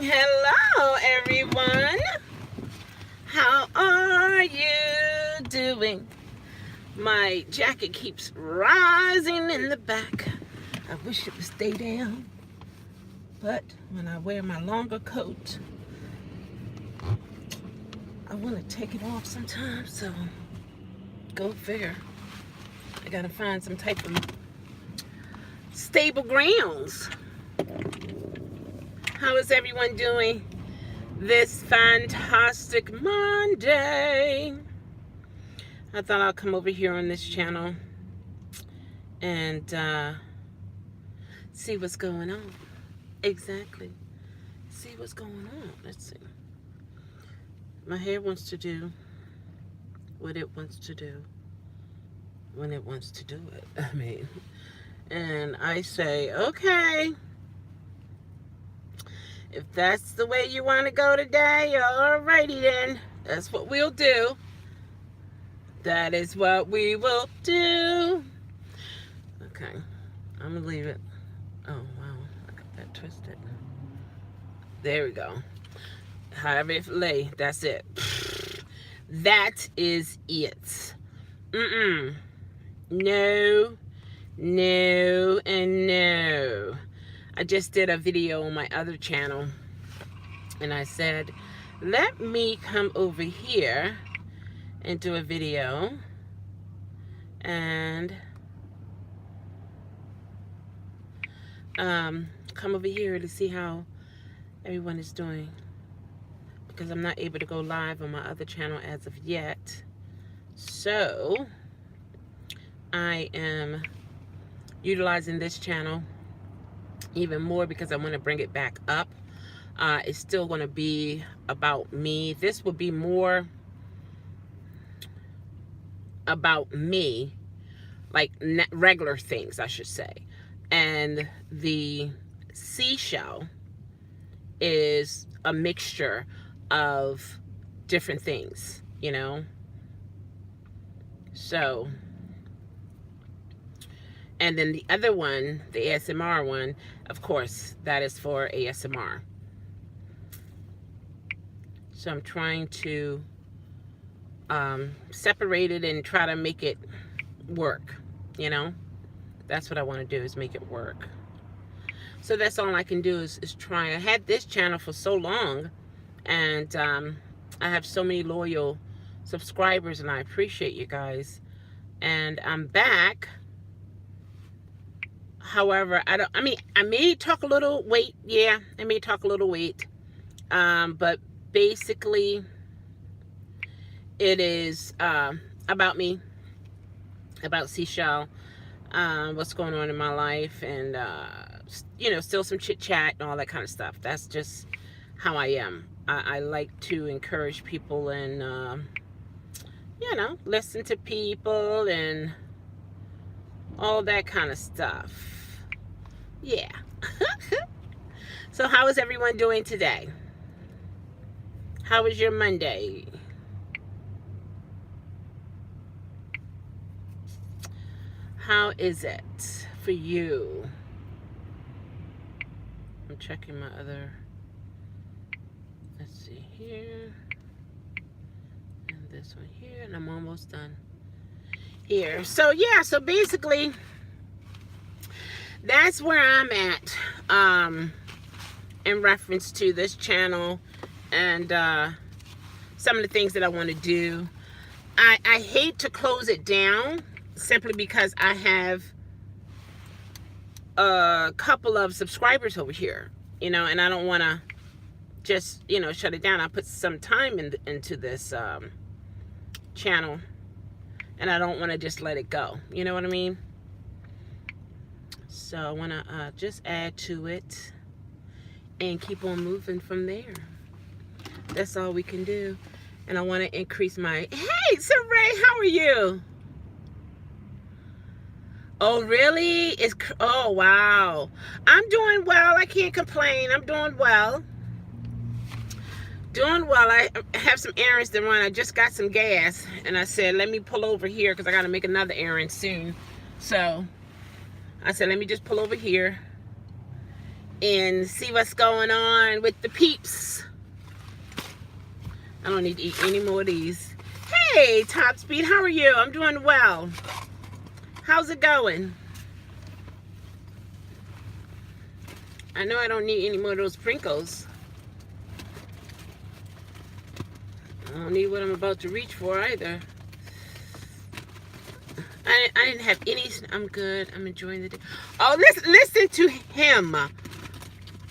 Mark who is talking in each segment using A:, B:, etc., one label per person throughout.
A: Hello, everyone. How are you doing? My jacket keeps rising in the back. I wish it would stay down, but when I wear my longer coat, I want to take it off sometimes, so go figure. I gotta find some type of stable grounds. How is everyone doing this fantastic Monday? I thought I'll come over here on this channel and see what's going on. Exactly. See what's going on. Let's see. My hair wants to do what it wants to do when it wants to do it. I mean, and I say, okay, if that's the way you want to go today, alrighty then. That's what we'll do. That is what we will do. Okay, I'm gonna leave it. Oh wow, I got that twisted. There we go. However it lay, that's it. That is it. No, no, and no. I just did a video on my other channel, and I said, let me come over here and do a video and come over here to see how everyone is doing, because I'm not able to go live on my other channel as of yet. So I am utilizing this channel even more because I want to bring it back up. It's still going to be about me. This will be more about me, like regular things, I should say. And the seashell is a mixture of different things, you know. So, and then the other one, the ASMR one, of course, that is for ASMR. So I'm trying to separate it and try to make it work, you know. That's what I want to do, is make it work. So that's all I can do is try. I had this channel for so long, and I have so many loyal subscribers, and I appreciate you guys. And I'm back. However, I mean, I may talk a little weight. Yeah, I may talk a little weight. But basically, it is about me, about Seashell, what's going on in my life, and, you know, still some chit chat and all that kind of stuff. That's just how I am. I like to encourage people and, you know, listen to people and all that kind of stuff. Yeah. So how is everyone doing today? How was your Monday? How is it for you? I'm checking my other, let's see here, and this one here, and I'm almost done here. So yeah, so basically that's where I'm at in reference to this channel and some of the things that I want to do. I hate to close it down simply because I have a couple of subscribers over here, you know, and I don't want to just, you know, shut it down. I put some time into this channel, and I don't want to just let it go. You know what I mean? So I want to just add to it and keep on moving from there. That's all we can do. And I want to increase my... Hey, Saray, how are you? Oh, really? Oh, wow. I'm doing well. I can't complain. I'm doing well. Doing well. I have some errands to run. I just got some gas, and I said, let me pull over here because I got to make another errand soon. So I said, let me just pull over here and see what's going on with the peeps. I don't need to eat any more of these. Hey, Top Speed, how are you? I'm doing well. How's it going? I know I don't need any more of those sprinkles. I don't need what I'm about to reach for either. I didn't have any. I'm good. I'm enjoying the day. Oh, listen to him.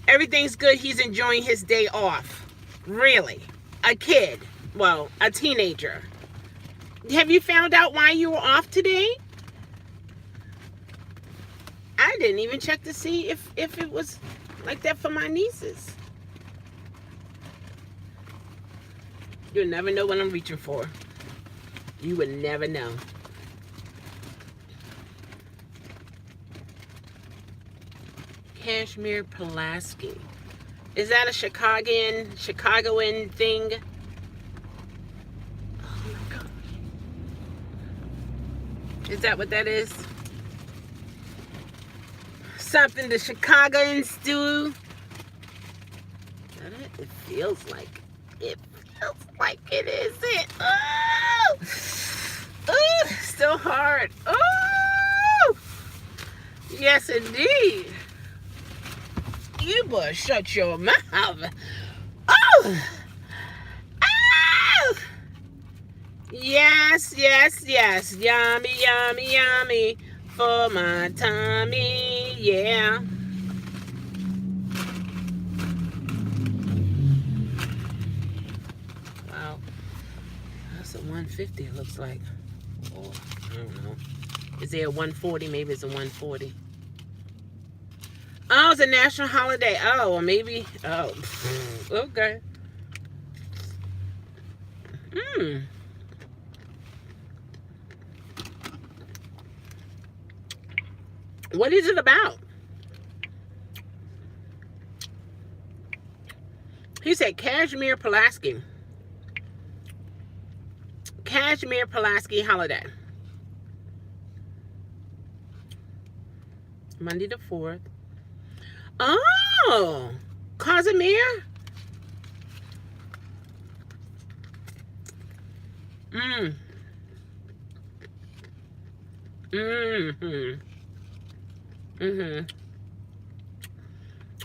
A: Everything's good. He's enjoying his day off. Really? A kid. Well, a teenager. Have you found out why you were off today? I didn't even check to see if it was like that for my nieces. You'll never know what I'm reaching for. You would never know. Cashmere Pulaski. Is that a Chicagoan thing? Oh my gosh. Is that what that is? Something the Chicagoans do? It feels like it. Feels like it isn't. Oh! Oh! Still hard. Oh! Yes, indeed. You better shut your mouth. Oh! Oh! Yes, yes, yes. Yummy, yummy, yummy for my tummy. Yeah. Wow. That's a 150, it looks like. Oh, I don't know. Is there a 140? Maybe it's a 140. Oh, it's a national holiday. Oh, well, maybe. Oh, okay. What is it about? He said Cashmere Pulaski. Cashmere Pulaski holiday. Monday the 4th. Oh, Casimir.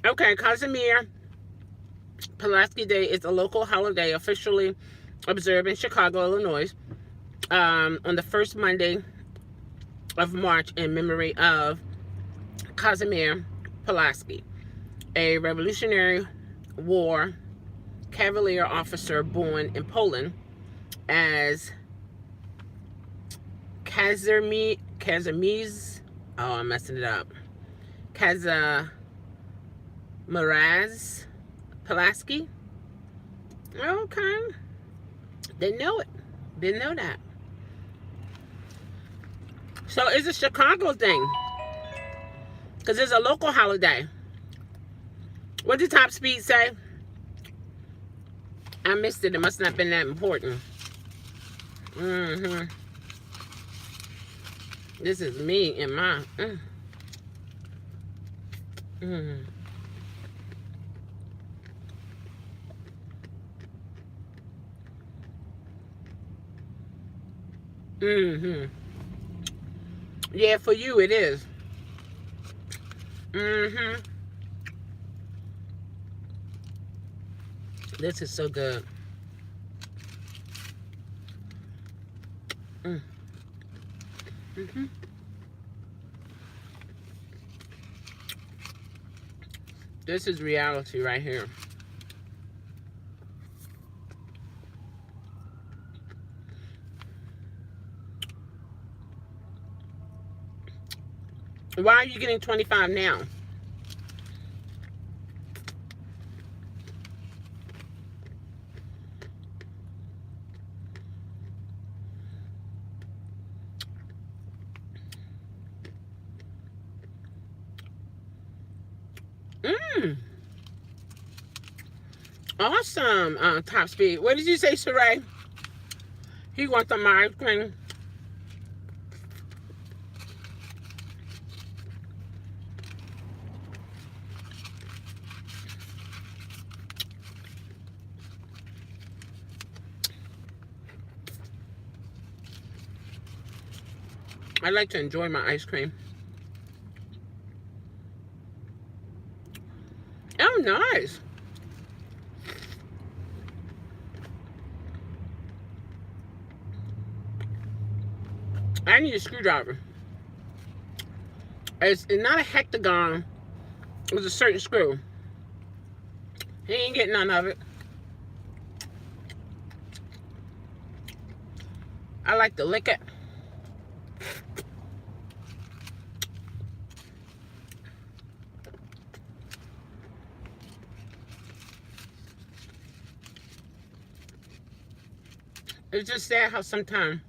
A: Okay, Casimir Pulaski Day is a local holiday officially observed in Chicago, Illinois, on the first Monday of March in memory of Casimir Pulaski, a Revolutionary War Cavalier officer born in Poland as Kazimierz. Oh, I'm messing it up. Kazimierz Pulaski. Okay. Didn't know it. Didn't know that. So it's a Chicago thing. Because it's a local holiday. What did Top Speed say? I missed it. It must not have been that important. This is me and my... Yeah, for you it is. This is so good. This is reality right here. Why are you getting 25 now? Awesome, Top Speed. What did you say, Saray? He wants some ice cream. I like to enjoy my ice cream. Oh, nice. I need a screwdriver. It's not a hectagon. It's a certain screw. He ain't getting none of it. I like to lick it. It's just sad how sometimes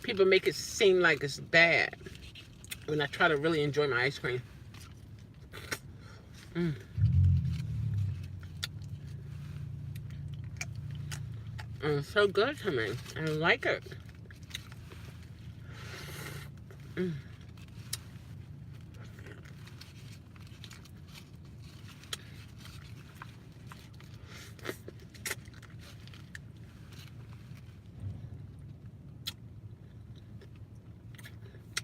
A: people make it seem like it's bad when I try to really enjoy my ice cream. It's so good to me. I like it.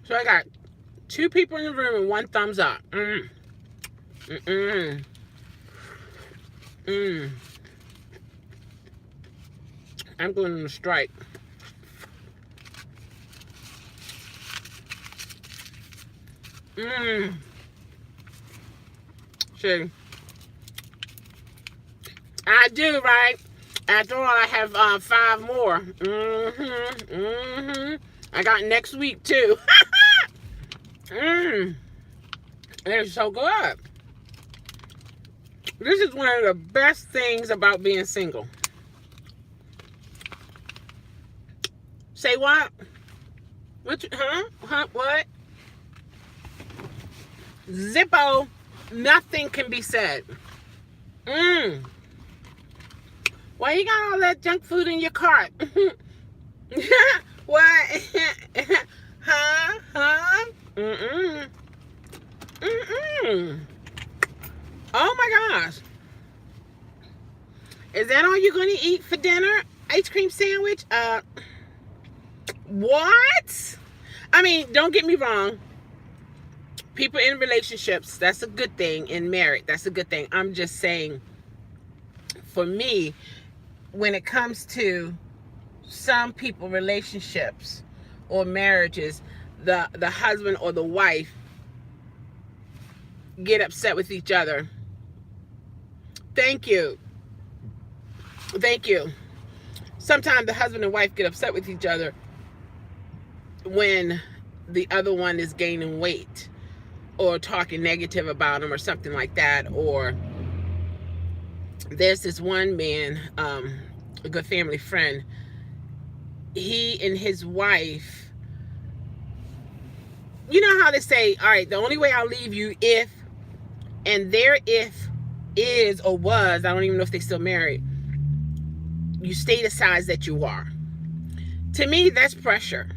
A: So I got 2 people in the room and 1 thumbs up. I'm going on a strike. See, I do, right? After all, I have 5 more. I got next week too. It's so good. This is one of the best things about being single. Say what? What? What? Zippo. Nothing can be said. Why you got all that junk food in your cart? What? Huh? Oh my gosh. Is that all you're going to eat for dinner? Ice cream sandwich? What? I mean, don't get me wrong. People in relationships, that's a good thing. In marriage, that's a good thing. I'm just saying, for me, when it comes to some people, relationships or marriages, the husband or the wife get upset with each other. Thank you. Sometimes the husband and wife get upset with each other when the other one is gaining weight or talking negative about them or something like that. Or there's this one man, a good family friend, he and his wife, you know how they say, all right, the only way I'll leave you if, and their if is or was, I don't even know if they still married, you stay the size that you are. To me, that's pressure.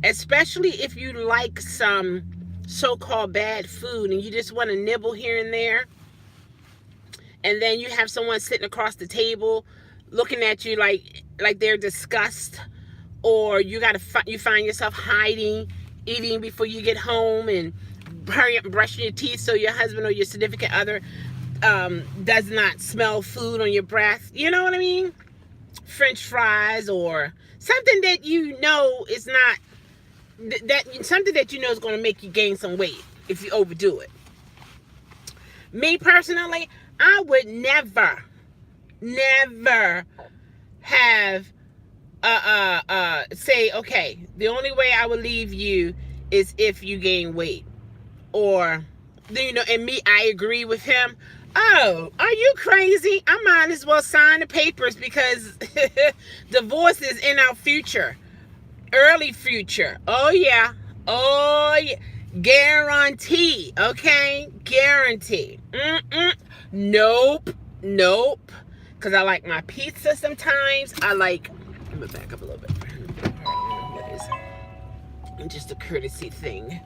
A: Especially if you like some so-called bad food and you just want to nibble here and there. And then you have someone sitting across the table looking at you like they're disgusted, or you find yourself hiding, eating before you get home, and hurry up and brushing your teeth so your husband or your significant other does not smell food on your breath. You know what I mean? French fries or something that you know is not, something that you know is going to make you gain some weight if you overdo it. Me personally, I would never have say, okay, the only way I would leave you is if you gain weight. Or, you know, and me, I agree with him. Oh, are you crazy? I might as well sign the papers because divorce is in our future. Early future. Oh, yeah. Guarantee. Okay? Guarantee. Nope. Because I like my pizza sometimes. Let me back up a little bit. What is it? Just a courtesy thing.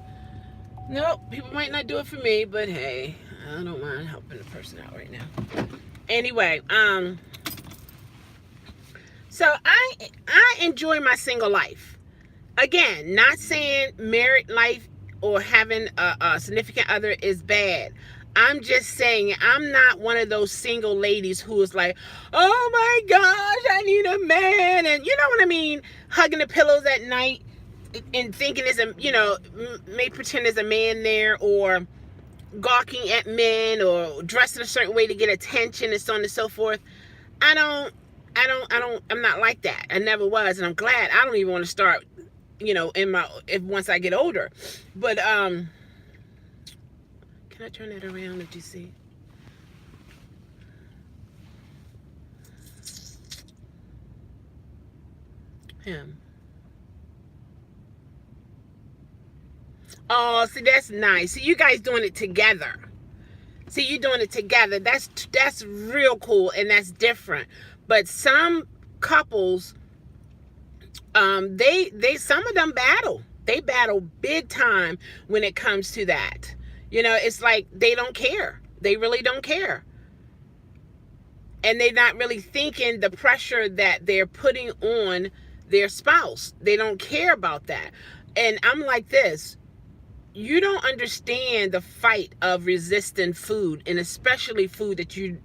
A: Nope. People might not do it for me, but hey, I don't mind helping the person out right now. Anyway, so I enjoy my single life. Again, not saying married life or having a significant other is bad. I'm just saying I'm not one of those single ladies who is like, oh my gosh, I need a man. And you know what I mean? Hugging the pillows at night and thinking there's a, may pretend there's a man there, or gawking at men, or dressing a certain way to get attention, and so on and so forth. I'm not like that. I never was. And I'm glad. I don't even want to start, once I get older. But, can I turn that around? Did you see? Him. Oh, see, that's nice. See, you guys doing it together. See, you doing it together. That's real cool, and that's different. But some couples, they some of them battle. They battle big time when it comes to that. It's like they don't care. They really don't care. And they're not really thinking the pressure that they're putting on their spouse. They don't care about that. And I'm like this. You don't understand the fight of resisting food, and especially food that you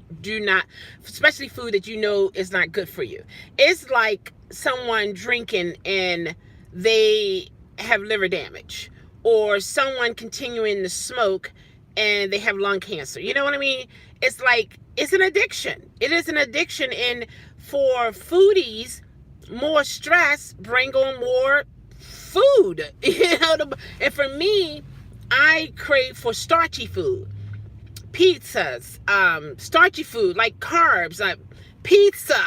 A: especially food that is not good for you. It's like someone drinking and they have liver damage, or someone continuing to smoke and they have lung cancer. You know what I mean? It's like, it's an addiction. It is an addiction, and for foodies, more stress bring on more food. And for me, I crave for starchy food, pizzas, starchy food like carbs, like pizza,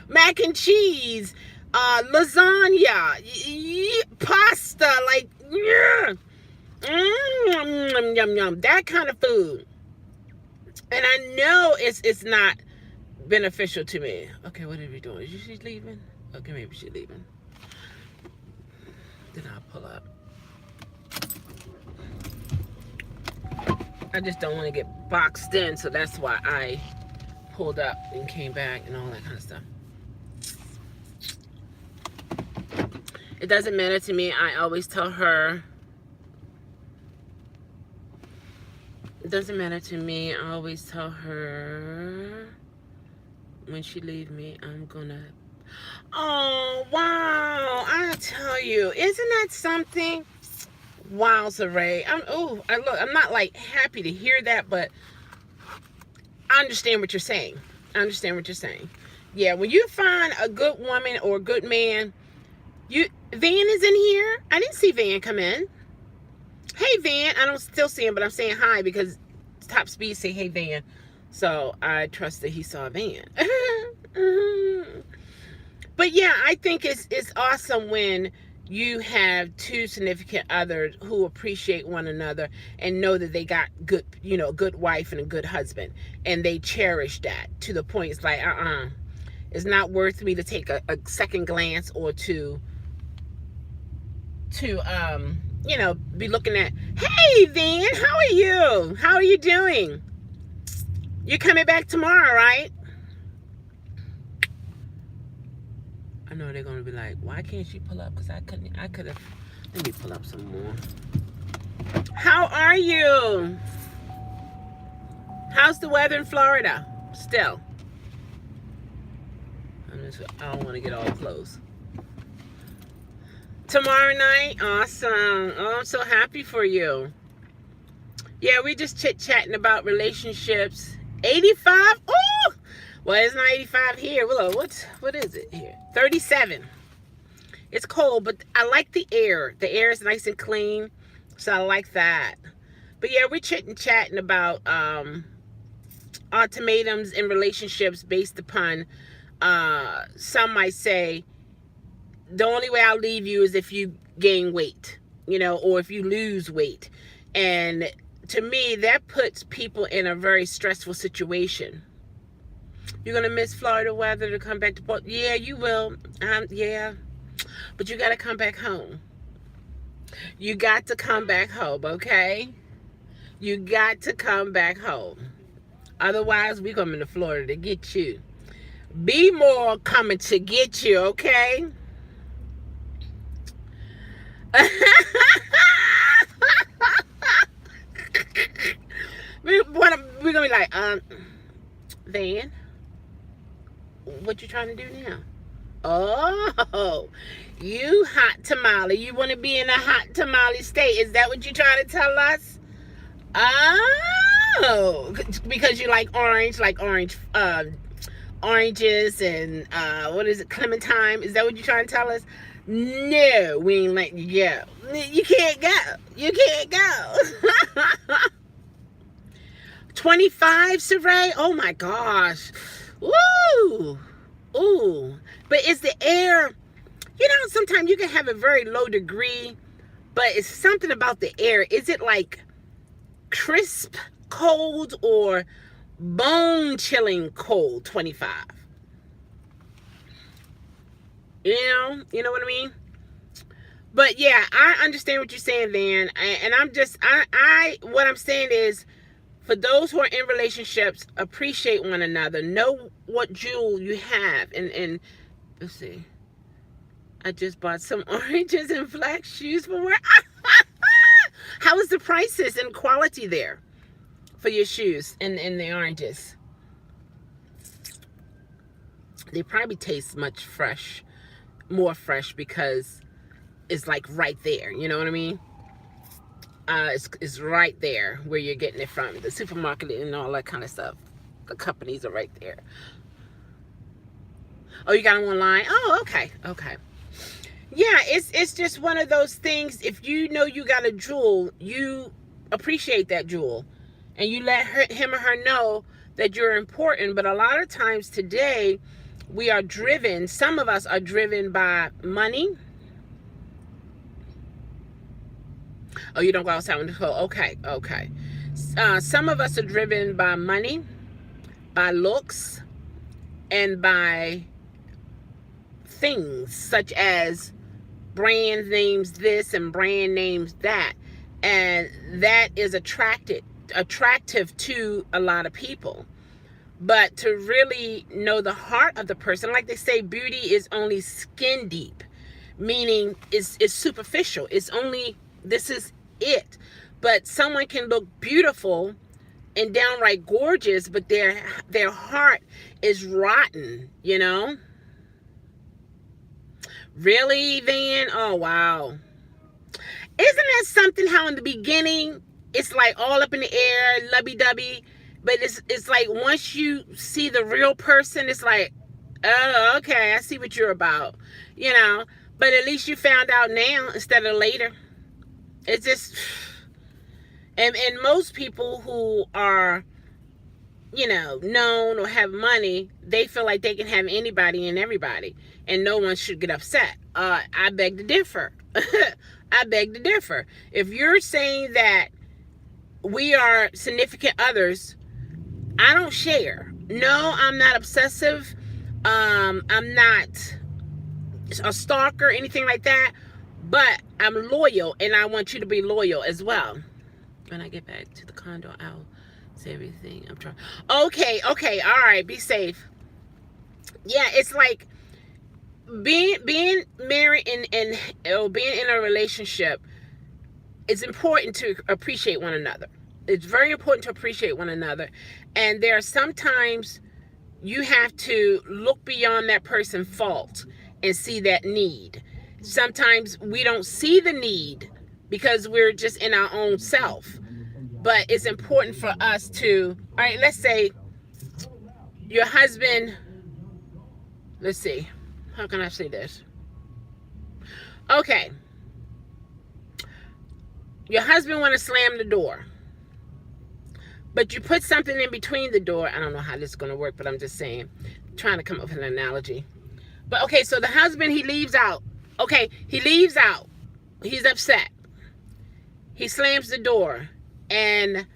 A: mac and cheese, lasagna, pasta, like that kind of food. And I know it's not beneficial to me. Okay, what are we doing? Is she leaving? Okay, maybe she's leaving. Then I'll pull up. I just don't want to get boxed in, so that's why I pulled up and came back and all that kind of stuff. It doesn't matter to me. I always tell her. It doesn't matter to me. I always tell her when she leave me, I'm gonna. Oh, wow. I tell you, isn't that something? Wow, Saray. I'm not like happy to hear that, but I understand what you're saying. Yeah, when you find a good woman or a good man, Van is in here. I didn't see Van come in. Hey, Van. I don't still see him, but I'm saying hi because Top Speed say, hey, Van. So I trust that he saw Van. But yeah, I think it's awesome when you have two significant others who appreciate one another and know that they got good, a good wife and a good husband, and they cherish that to the point it's like, it's not worth me to take a second glance or to be looking at, hey, Van, how are you? How are you doing? You're coming back tomorrow, right? I know they're going to be like, why can't she pull up? Because I could have. Let me pull up some more. How are you? How's the weather in Florida? Still. I don't want to get all close. Tomorrow night? Awesome. Oh, I'm so happy for you. Yeah, we just chit-chatting about relationships. 85? Oh! Well, it's not 85 here. Well, what is it here? 37. It's cold, but I like the air. The air is nice and clean, so I like that. But yeah, we're chit-chatting about ultimatums in relationships based upon, some might say, the only way I'll leave you is if you gain weight, or if you lose weight. And to me, that puts people in a very stressful situation. You're going to miss Florida weather to come back to Port. Yeah, you will. Yeah. But you got to come back home. You got to come back home, okay? You got to come back home. Otherwise, we're coming to Florida to get you. Be more coming to get you, okay? we're gonna be like, Van, what you trying to do now? Oh, you hot tamale. You want to be in a hot tamale state. Is that what you're trying to tell us? Oh, because you like oranges and what is it, clementine? Is that what you're trying to tell us? No, we ain't letting you go. You can't go. You can't go. 25, Saray? Oh my gosh. Woo! Ooh. But is the air, sometimes you can have a very low degree, but it's something about the air. Is it like crisp cold or bone chilling cold? 25. You know what I mean? But yeah, I understand what you're saying, Van. And I'm just, what I'm saying is, for those who are in relationships, appreciate one another. Know what jewel you have. And let's see. I just bought some oranges and black shoes for work. How is the prices and quality there for your shoes and the oranges? They probably taste much more fresh because it's like right there. You know what I mean? It's right there where you're getting it from. The supermarket and all that kind of stuff. The companies are right there. Oh, you got them online? Oh, okay. Yeah, it's just one of those things. If you know you got a jewel, you appreciate that jewel. And you let him or her know that you're important. But a lot of times today, we are driven, some of us are driven by money. Oh, you don't go outside when it's cold. Okay. Some of us are driven by money, by looks, and by things such as brand names this and brand names that. And that is attractive to a lot of people. But to really know the heart of the person, like they say, beauty is only skin deep, meaning it's superficial. It's only, this is it. But someone can look beautiful and downright gorgeous, but their heart is rotten, Really, Van? Oh, wow. Isn't that something how in the beginning, it's like all up in the air, lovey-dovey, but it's like once you see the real person, it's like, oh, okay, I see what you're about, but at least you found out now instead of later. It's just, and most people who are, known or have money, they feel like they can have anybody and everybody, and no one should get upset. I beg to differ. I beg to differ. If you're saying that we are significant others, I don't share. No, I'm not obsessive. I'm not a stalker, anything like that. But I'm loyal, and I want you to be loyal as well. When I get back to the condo, I'll say everything. I'm trying. Okay. All right. Be safe. Yeah, it's like being married and being in a relationship. It's important to appreciate one another. It's very important to appreciate one another. And there are sometimes you have to look beyond that person's fault and see that need. Sometimes we don't see the need because we're just in our own self. But it's important for us to, all right, let's say your husband, let's see, how can I say this? Okay. Your husband want to slam the door, but you put something in between the door. I don't know how this is going to work, but I'm just saying, trying to come up with an analogy. But okay, so the husband, he leaves out. Okay, he leaves out. He's upset. He slams the door, and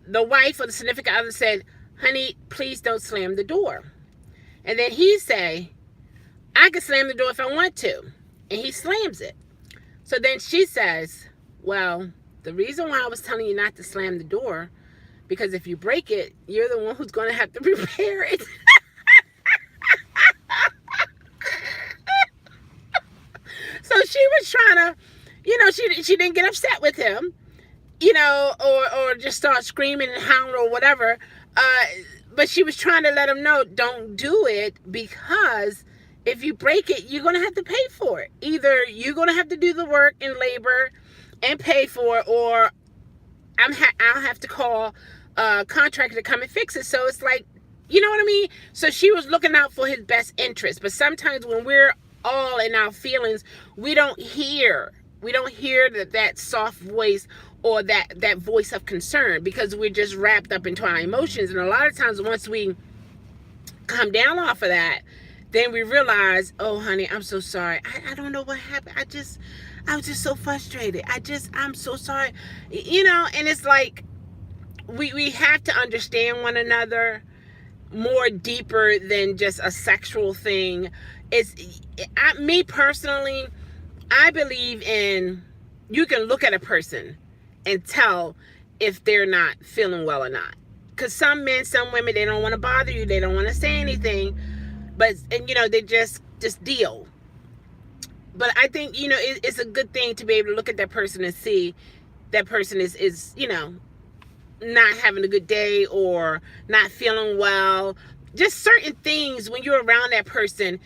A: the wife or the significant other said, honey, please don't slam the door. And then he say, I can slam the door if I want to. And he slams it. So then she says, well, the reason why I was telling you not to slam the door, because if you break it, you're the one who's going to have to repair it. So she was trying to, she didn't get upset with him, or just start screaming and howling or whatever. Uh, but she was trying to let him know, don't do it, because if you break it, you're going to have to pay for it. Either you're going to have to do the work and labor and pay for it, or I'll have to call a contractor to come and fix it. So it's like, you know what I mean? So she was looking out for his best interest. But sometimes when we're all in our feelings, we don't hear that soft voice, or that voice of concern, because we're just wrapped up into our emotions. And a lot of times once we come down off of that, then we realize, oh honey, I'm so sorry. I don't know what happened. I was just so frustrated. I'm so sorry. And it's like, we have to understand one another more deeper than just a sexual thing. Me personally, I believe in, you can look at a person and tell if they're not feeling well or not. Because some men, some women, they don't want to bother you. They don't want to say anything. They just deal. But I think, it's a good thing to be able to look at that person and see that person is not having a good day or not feeling well. Just certain things when you're around that person,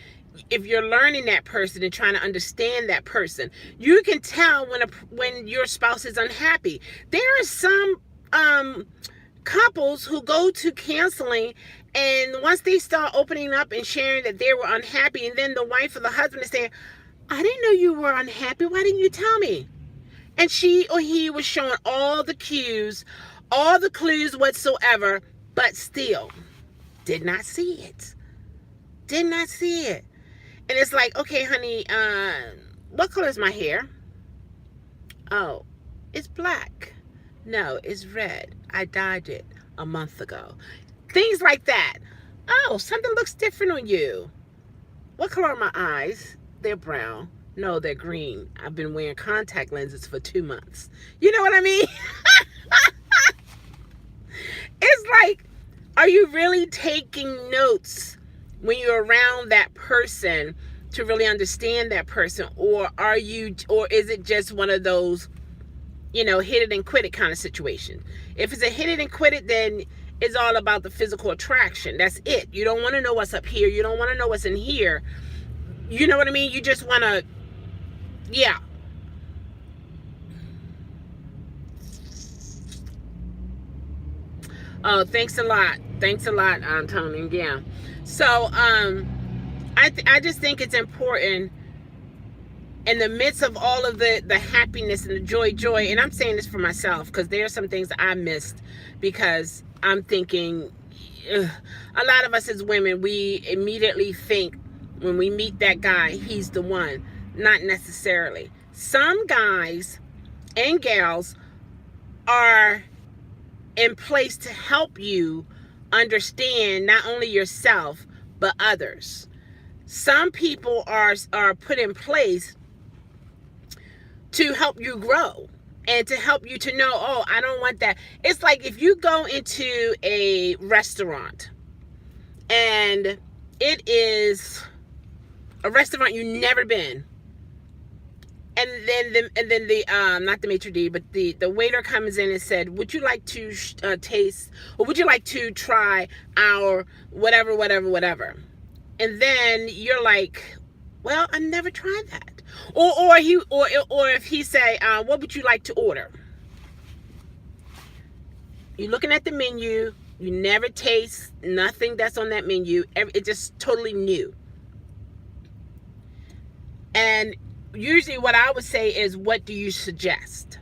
A: if you're learning that person and trying to understand that person, you can tell when your spouse is unhappy. There are some couples who go to counseling, and once they start opening up and sharing that they were unhappy, and then the wife or the husband is saying, I didn't know you were unhappy. Why didn't you tell me? And she or he was showing all the cues, all the clues whatsoever, but still did not see it. Did not see it. And it's like, okay, honey, what color is my hair? Oh, it's black. No, it's red. I dyed it a month ago. Things like that. Oh, something looks different on you. What color are my eyes? They're brown. No, they're green. I've been wearing contact lenses for 2 months. You know what I mean? It's like, are you really taking notes when you're around that person to really understand that person? Or is it just one of those, hit it and quit it kind of situation? If it's a hit it and quit it, then it's all about the physical attraction. That's it. You don't want to know what's up here. You don't want to know what's in here. You know what I mean? You just want to, yeah. Oh, thanks a lot. Thanks a lot, Tony. Yeah. So, I just think it's important in the midst of all of the happiness and the joy, and I'm saying this for myself, because there are some things that I missed, because I'm thinking, a lot of us as women, we immediately think when we meet that guy, he's the one. Not necessarily. Some guys and gals are in place to help you understand not only yourself, but others. Some people are put in place to help you grow and to help you to know, oh, I don't want that. It's like if you go into a restaurant and it is a restaurant you've never been, and then the not the maitre d', but the waiter comes in and said, would you like to taste, or would you like to try our whatever, and then you're like, well, I never tried that. Or if he say, what would you like to order? You're looking at the menu, you never taste nothing that's on that menu. It's just totally new. And usually what I would say is, what do you suggest?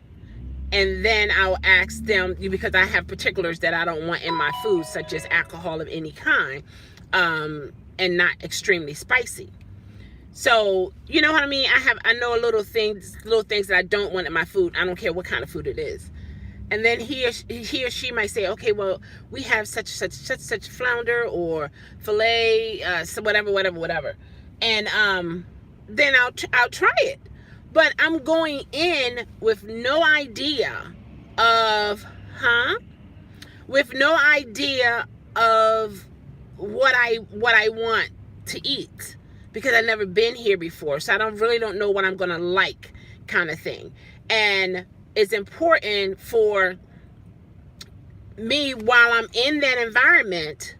A: And then I'll ask them, because I have particulars that I don't want in my food, such as alcohol of any kind, and not extremely spicy. So, you know what I mean? I know little things that I don't want in my food. I don't care what kind of food it is. And then he or she might say, okay, well, we have such flounder or filet, so whatever. And then I'll try it. But I'm going in with no idea of, with no idea of what I want to eat, because I've never been here before. So I really don't know what I'm going to like kind of thing. And it's important for me, while I'm in that environment,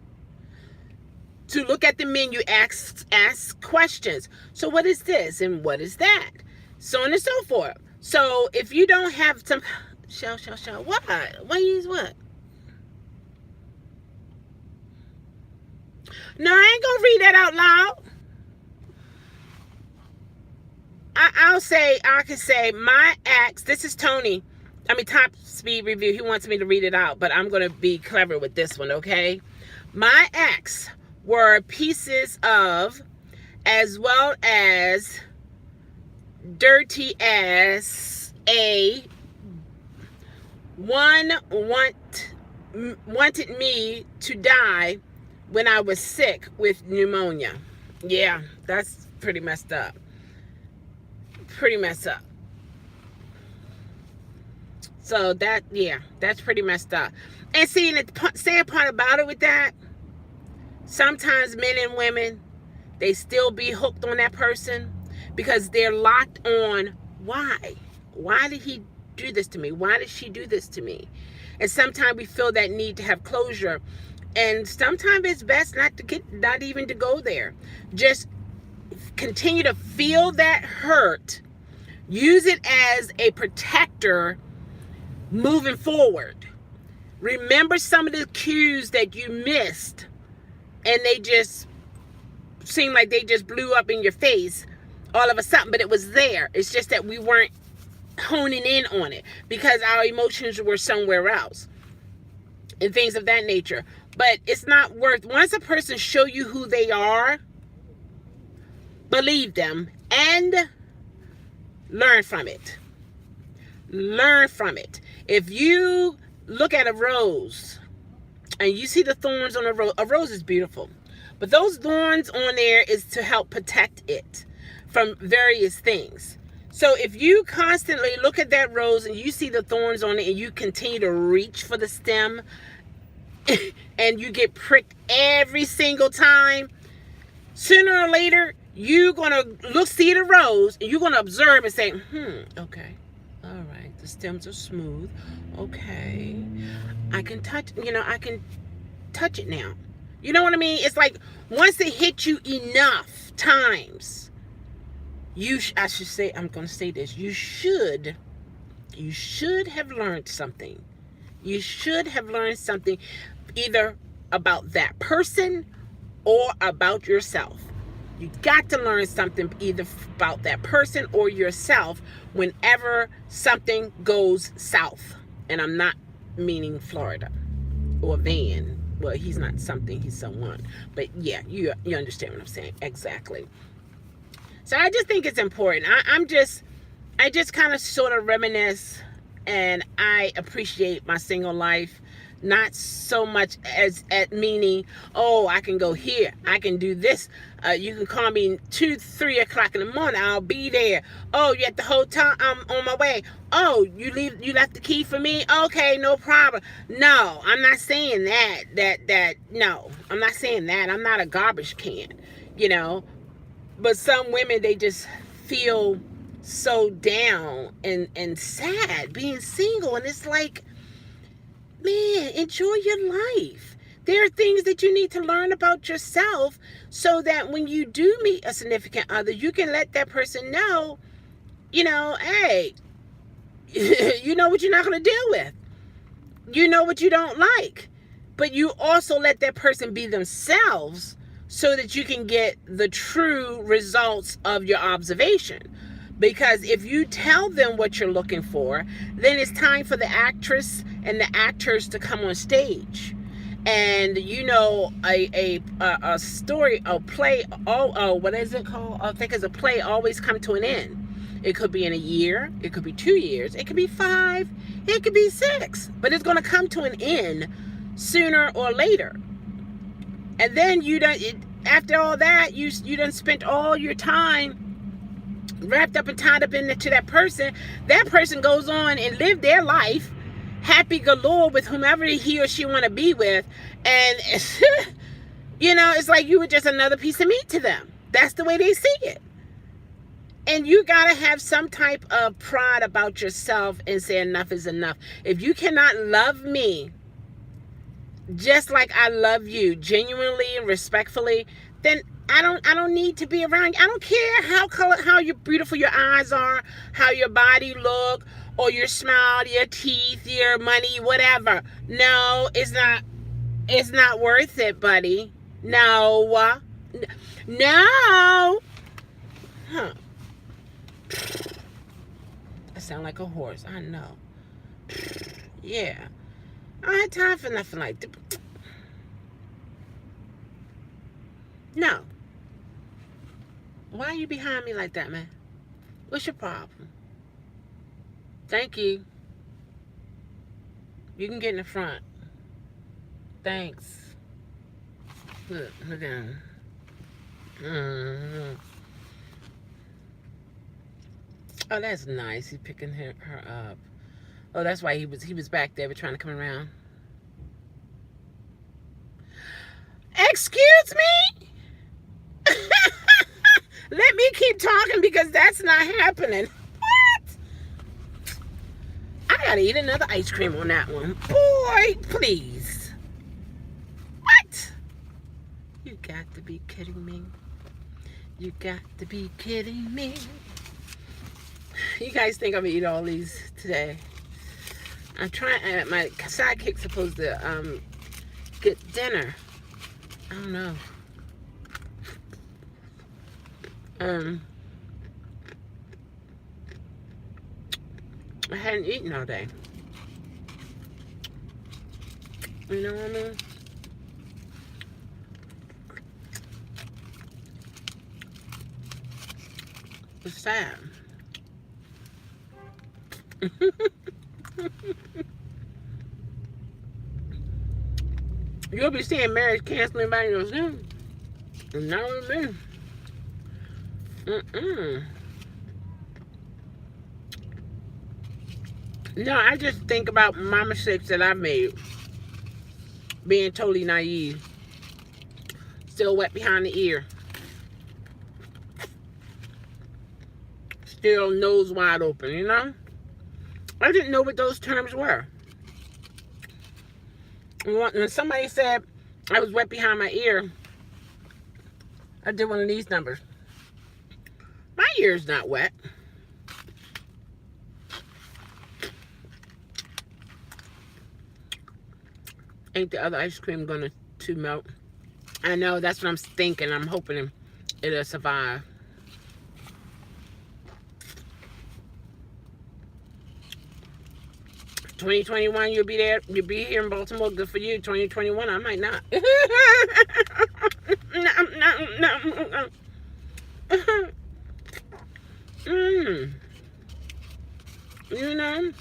A: to look at the menu, ask questions. So what is this and what is that? So on and so forth. So if you don't have some shell, what? What? No, I ain't gonna read that out loud. I can say my acts. This is Tony. Top speed review. He wants me to read it out, but I'm gonna be clever with this one, okay? My acts were pieces of, as well as dirty as a one wanted me to die when I was sick with pneumonia. Yeah, that's pretty messed up. So that's pretty messed up. And see, the sad part about it with that, sometimes men and women, they still be hooked on that person because they're locked on why. Why did he do this to me? Why did she do this to me? And sometimes we feel that need to have closure. And sometimes it's best not even to go there. Just continue to feel that hurt. Use it as a protector moving forward. Remember some of the cues that you missed, and they just seem like they just blew up in your face all of a sudden, but it was there. It's just that we weren't honing in on it because our emotions were somewhere else and things of that nature. But it's not worth, once a person show you who they are, believe them and learn from it. Learn from it. If you look at a rose and you see the thorns on a rose is beautiful, but those thorns on there is to help protect it from various things. So if you constantly look at that rose and you see the thorns on it and you continue to reach for the stem and you get pricked every single time, sooner or later, you're going to see the rose and you're going to observe and say, okay, all right, the stems are smooth. Okay, I can touch it now. You know what I mean? It's like once it hits you enough times, I should say, I'm going to say this, you should have learned something. You should have learned something either about that person or about yourself. You got to learn something either about that person or yourself whenever something goes south. And I'm not meaning Florida or Van. Well, he's not something, he's someone. But yeah, you understand what I'm saying. Exactly. So I just think it's important. I just kind of sort of reminisce, and I appreciate my single life. Not so much as at meaning, oh, I can go here, I can do this. You can call me 2-3 o'clock in the morning, I'll be there. Oh, you at the hotel? I'm on my way. Oh, you left the key for me? Okay, no problem. No, I'm not saying that. No, I'm not saying that. I'm not a garbage can, But some women, they just feel so down and sad being single, and it's like, man, enjoy your life. There are things that you need to learn about yourself so that when you do meet a significant other, you can let that person know, hey, you know what you're not going to deal with. You know what you don't like. But you also let that person be themselves so that you can get the true results of your observation. Because if you tell them what you're looking for, then it's time for the actress and the actors to come on stage. And a story, a play, what is it called? I think it's a play always come to an end. It could be in a year, it could be 2 years, it could be 5, it could be 6, but it's going to come to an end sooner or later. And then after all that, you done spent all your time wrapped up and tied up into that person. That person goes on and live their life happy galore with whomever he or she want to be with, and it's like you were just another piece of meat to them. That's the way they see it. And you got to have some type of pride about yourself and say enough is enough. If you cannot love me just like I love you, genuinely and respectfully, then I don't need to be around you. I don't care how beautiful your eyes are, how your body look, or your smile, your teeth, your money, whatever. No, it's not worth it, buddy. No. No. Huh. I sound like a horse. I know. Yeah. I don't have time for nothing like that. No. Why are you behind me like that, man? What's your problem? Thank you. You can get in the front. Thanks. Look at him. Mm-hmm. Oh, that's nice. He's picking her up. Oh, that's why he was back there trying to come around. Excuse me? Let me keep talking because that's not happening. What? I gotta eat another ice cream on that one. Boy, please. What? You got to be kidding me. You got to be kidding me. You guys think I'm gonna eat all these today? I'm trying. My sidekick's supposed to get dinner. I don't know. I hadn't eaten all day. You know what I mean? It's sad. You'll be seeing marriage canceling by yourself. Not with me. No, I just think about my mistakes that I've made. Being totally naive. Still wet behind the ear. Still nose wide open, you know? I didn't know what those terms were. When somebody said I was wet behind my ear, I did one of these numbers. My ear's not wet. Ain't the other ice cream gonna melt? I know, that's what I'm thinking. I'm hoping it'll survive. $2021, you'll be there. You'll be here in Baltimore. Good for you. 2021, I might not. No. You know,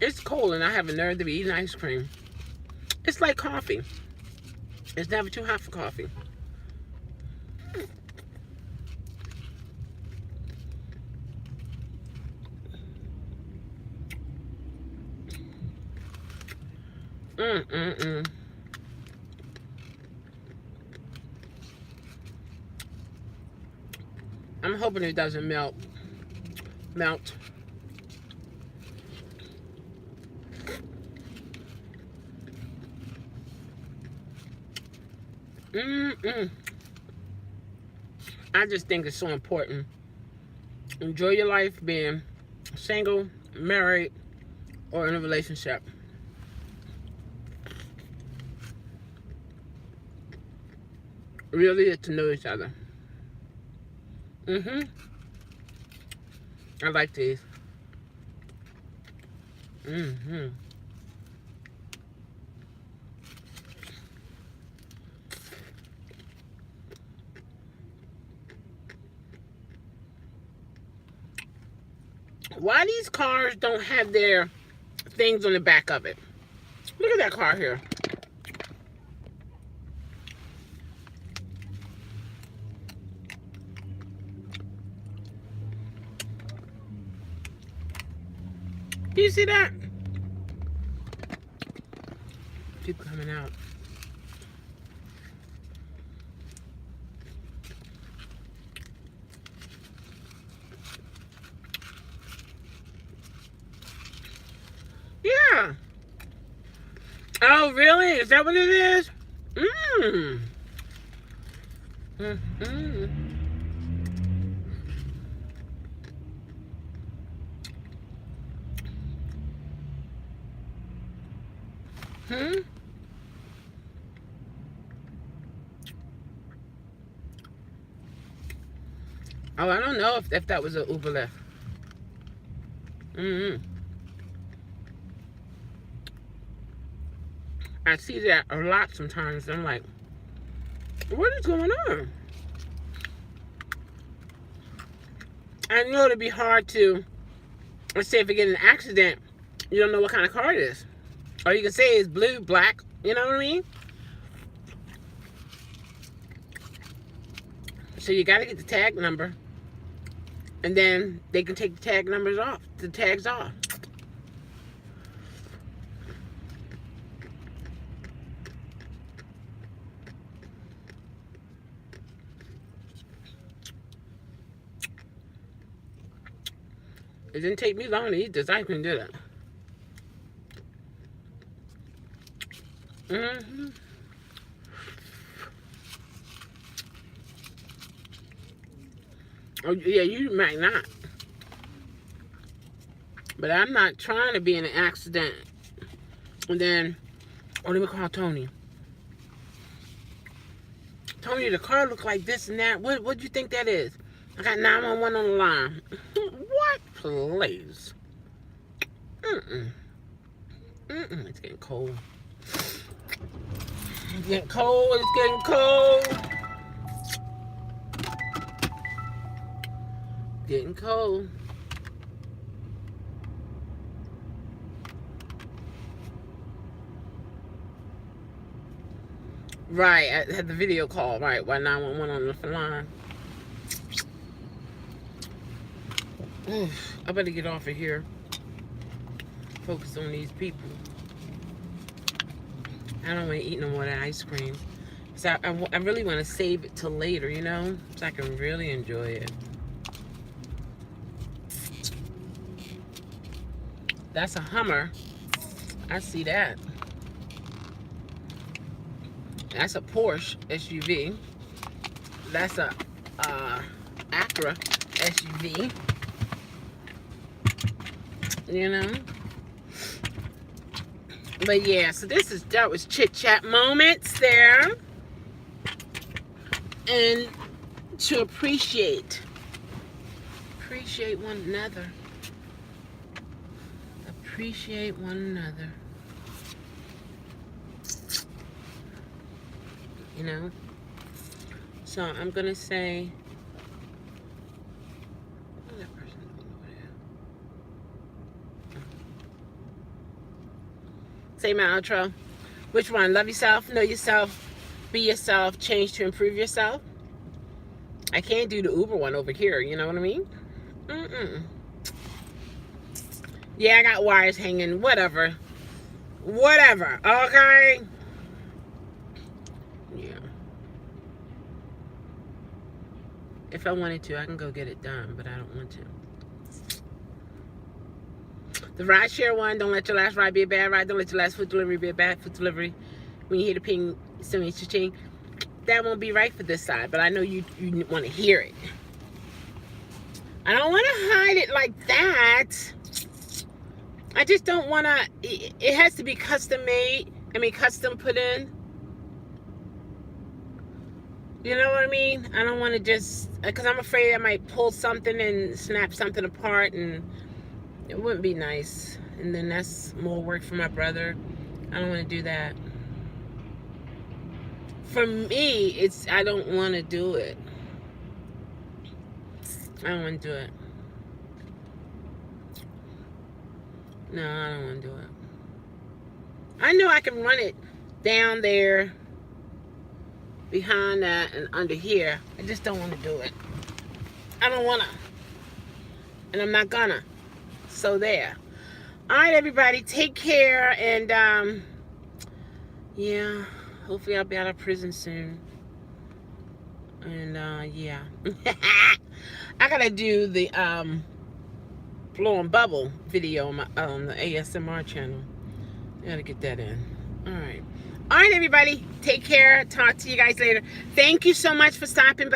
A: it's cold and I have a nerve to be eating ice cream. It's like coffee. It's never too hot for coffee. I'm hoping it doesn't melt. I just think it's so important. Enjoy your life being single, married, or in a relationship. Really get to know each other. I like these. Why these cars don't have their things on the back of it? Look at that car here. Do you see that? Keep coming out. Oh, really? Is that what it is? Mmm. Mm-hmm. Hmm? Oh, I don't know if that was an Uber Lyft. Mm-hmm. I see that a lot sometimes. I'm like, what is going on? I know it'd be hard to, let's say if you get in an accident, you don't know what kind of car it is. Or you can say it's blue, black, you know what I mean? So you got to get the tag number. And then they can take the tag numbers off, the tags off. It didn't take me long to eat this. I can do that. Mm-hmm. Oh, yeah, you might not. But I'm not trying to be in an accident. And then, oh, let me call Tony. Tony, the car looked like this and that. What do you think that is? I got 911 on the line. What? Please. Mm-mm. Mm-mm. It's getting cold. It's getting cold. It's getting cold. Getting cold. Right, I had the video call, right, while 911 on the line. I better get off of here. Focus on these people. I don't want to eat no more of that ice cream. So I really want to save it till later, you know? So I can really enjoy it. That's a Hummer. I see that. That's a Porsche SUV. That's a Acura SUV. You know? But yeah, so that was chit chat moments there. And to appreciate one another. Appreciate one another. You know? So I'm gonna say, what's that person doing over there? Say my outro. Which one? Love yourself, know yourself, be yourself, change to improve yourself. I can't do the Uber one over here, you know what I mean? Mm-mm. Yeah, I got wires hanging, whatever. Whatever, okay? Yeah. If I wanted to, I can go get it done, but I don't want to. The ride share one, don't let your last ride be a bad ride. Don't let your last food delivery be a bad food delivery. When you hear the ping, send me cha-ching. That won't be right for this side, but I know you want to hear it. I don't want to hide it like that. I just don't want to, it has to be custom made. I mean, custom put in. You know what I mean? I don't want to just, because I'm afraid I might pull something and snap something apart, and it wouldn't be nice. And then that's more work for my brother. I don't want to do that. For me, I don't want to do it. I don't want to do it. No, I don't want to do it. I know I can run it down there, behind that, and under here. I just don't want to do it. I don't want to. And I'm not gonna. So there. All right, everybody. Take care. And, yeah. Hopefully I'll be out of prison soon. And, yeah. I gotta do the, blowing bubble video on the ASMR channel. I gotta get that in. All right. All right, everybody. Take care. Talk to you guys later. Thank you so much for stopping by.